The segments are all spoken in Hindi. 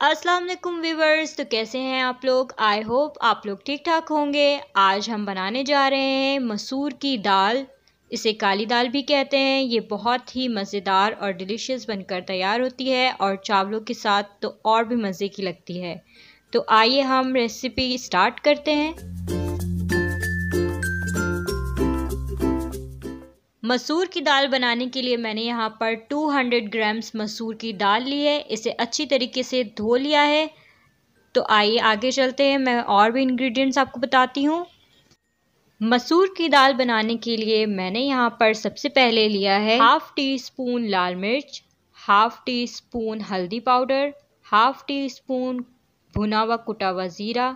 अस्सलाम वालेकुम व्यूवर्स। तो कैसे हैं आप लोग? आई होप आप लोग ठीक ठाक होंगे। आज हम बनाने जा रहे हैं मसूर की दाल। इसे काली दाल भी कहते हैं। ये बहुत ही मज़ेदार और डिलीशियस बनकर तैयार होती है और चावलों के साथ तो और भी मज़े की लगती है। तो आइए हम रेसिपी स्टार्ट करते हैं। मसूर की दाल बनाने के लिए मैंने यहाँ पर 200 ग्राम्स मसूर की दाल ली है। इसे अच्छी तरीके से धो लिया है। तो आइए आगे चलते हैं, मैं और भी इंग्रेडिएंट्स आपको बताती हूँ। मसूर की दाल बनाने के लिए मैंने यहाँ पर सबसे पहले लिया है हाफ़ टी स्पून लाल मिर्च, हाफ़ टी स्पून हल्दी पाउडर, हाफ़ टी स्पून भुना हुआ कुटा हुआ ज़ीरा,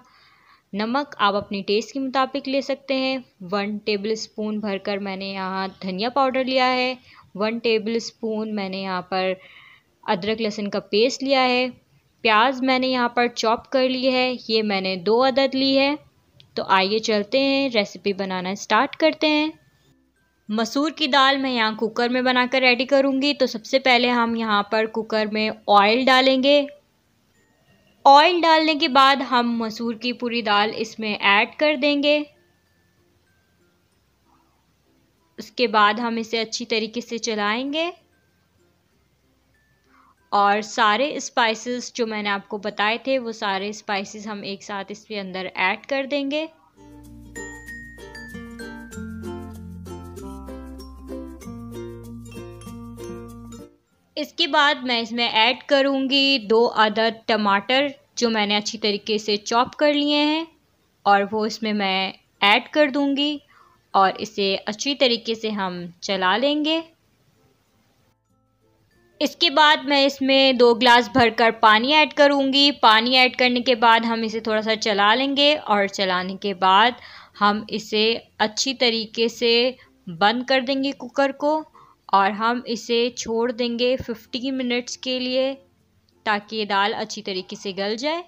नमक आप अपनी टेस्ट के मुताबिक ले सकते हैं। 1 टेबल स्पून भरकर मैंने यहाँ धनिया पाउडर लिया है। 1 टेबल स्पून मैंने यहाँ पर अदरक लहसुन का पेस्ट लिया है। प्याज मैंने यहाँ पर चॉप कर ली है, ये मैंने 2 अदद ली है। तो आइए चलते हैं, रेसिपी बनाना स्टार्ट करते हैं। मसूर की दाल मैं यहाँ कुकर में बनाकर रेडी करूँगी। तो सबसे पहले हम यहाँ पर कुकर में ऑयल डालेंगे। ऑयल डालने के बाद हम मसूर की पूरी दाल इसमें ऐड कर देंगे। उसके बाद हम इसे अच्छी तरीके से चलाएंगे और सारे स्पाइसेस जो मैंने आपको बताए थे वो सारे स्पाइसेस हम एक साथ इसके अंदर ऐड कर देंगे। इसके बाद मैं इसमें ऐड करूँगी 2 अदद टमाटर जो मैंने अच्छी तरीके से चॉप कर लिए हैं और वो इसमें मैं ऐड कर दूँगी और इसे अच्छी तरीके से हम चला लेंगे। इसके बाद मैं इसमें 2 ग्लास भरकर पानी ऐड करूँगी। पानी ऐड करने के बाद हम इसे थोड़ा सा चला लेंगे और चलाने के बाद हम इसे अच्छी तरीके से बंद कर देंगे कुकर को और हम इसे छोड़ देंगे 15 मिनट्स के लिए ताकि ये दाल अच्छी तरीके से गल जाए।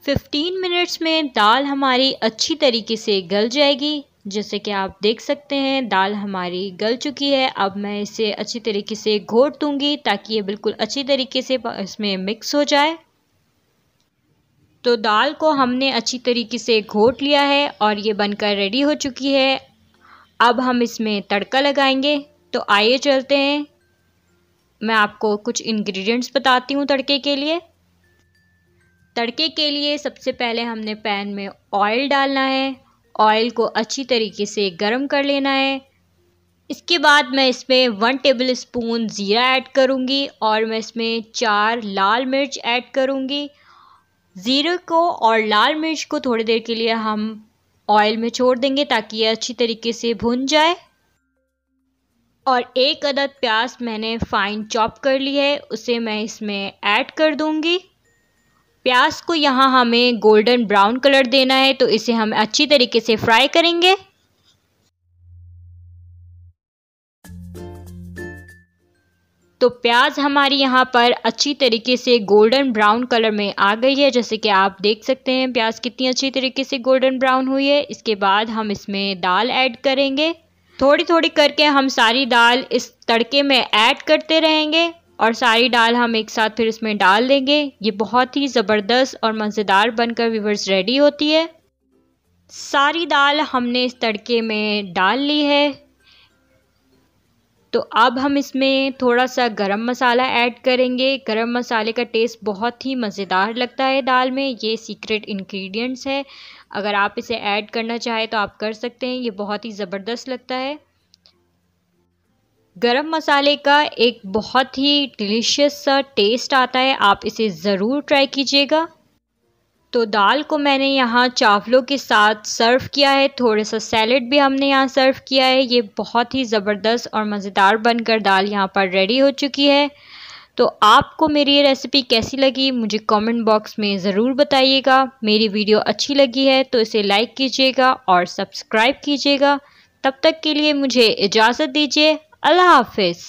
15 मिनट्स में दाल हमारी अच्छी तरीके से गल जाएगी। जैसे कि आप देख सकते हैं दाल हमारी गल चुकी है। अब मैं इसे अच्छी तरीके से घोट दूंगी ताकि ये बिल्कुल अच्छी तरीके से इसमें मिक्स हो जाए। तो दाल को हमने अच्छी तरीके से घोट लिया है और ये बनकर रेडी हो चुकी है। अब हम इसमें तड़का लगाएंगे। तो आइए चलते हैं, मैं आपको कुछ इंग्रेडिएंट्स बताती हूँ तड़के के लिए। तड़के के लिए सबसे पहले हमने पैन में ऑयल डालना है। ऑयल को अच्छी तरीके से गर्म कर लेना है। इसके बाद मैं इसमें 1 टेबल स्पून ज़ीरा ऐड करूँगी और मैं इसमें 4 लाल मिर्च ऐड करूँगी। ज़ीरे को और लाल मिर्च को थोड़ी देर के लिए हम ऑयल में छोड़ देंगे ताकि ये अच्छी तरीके से भुन जाए। और 1 अदद प्याज मैंने फाइन चॉप कर ली है, उसे मैं इसमें ऐड कर दूँगी। प्याज को यहाँ हमें गोल्डन ब्राउन कलर देना है, तो इसे हम अच्छी तरीके से फ्राई करेंगे। तो प्याज हमारी यहाँ पर अच्छी तरीके से गोल्डन ब्राउन कलर में आ गई है। जैसे कि आप देख सकते हैं प्याज कितनी अच्छी तरीके से गोल्डन ब्राउन हुई है। इसके बाद हम इसमें दाल ऐड करेंगे। थोड़ी थोड़ी करके हम सारी दाल इस तड़के में ऐड करते रहेंगे और सारी दाल हम एक साथ फिर इसमें डाल देंगे। ये बहुत ही ज़बरदस्त और मज़ेदार बनकर व्यूअर्स रेडी होती है। सारी दाल हमने इस तड़के में डाल ली है। तो अब हम इसमें थोड़ा सा गरम मसाला ऐड करेंगे। गरम मसाले का टेस्ट बहुत ही मज़ेदार लगता है दाल में। ये सीक्रेट इंग्रेडिएंट्स है, अगर आप इसे ऐड करना चाहें तो आप कर सकते हैं, ये बहुत ही ज़बरदस्त लगता है। गरम मसाले का एक बहुत ही डिलीशियस सा टेस्ट आता है, आप इसे ज़रूर ट्राई कीजिएगा। तो दाल को मैंने यहाँ चावलों के साथ सर्व किया है। थोड़ा सा सैलेड भी हमने यहाँ सर्व किया है। ये बहुत ही ज़बरदस्त और मज़ेदार बनकर दाल यहाँ पर रेडी हो चुकी है। तो आपको मेरी ये रेसिपी कैसी लगी मुझे कमेंट बॉक्स में ज़रूर बताइएगा। मेरी वीडियो अच्छी लगी है तो इसे लाइक कीजिएगा और सब्सक्राइब कीजिएगा। तब तक के लिए मुझे इजाज़त दीजिए। अल्लाह हाफ़िज़।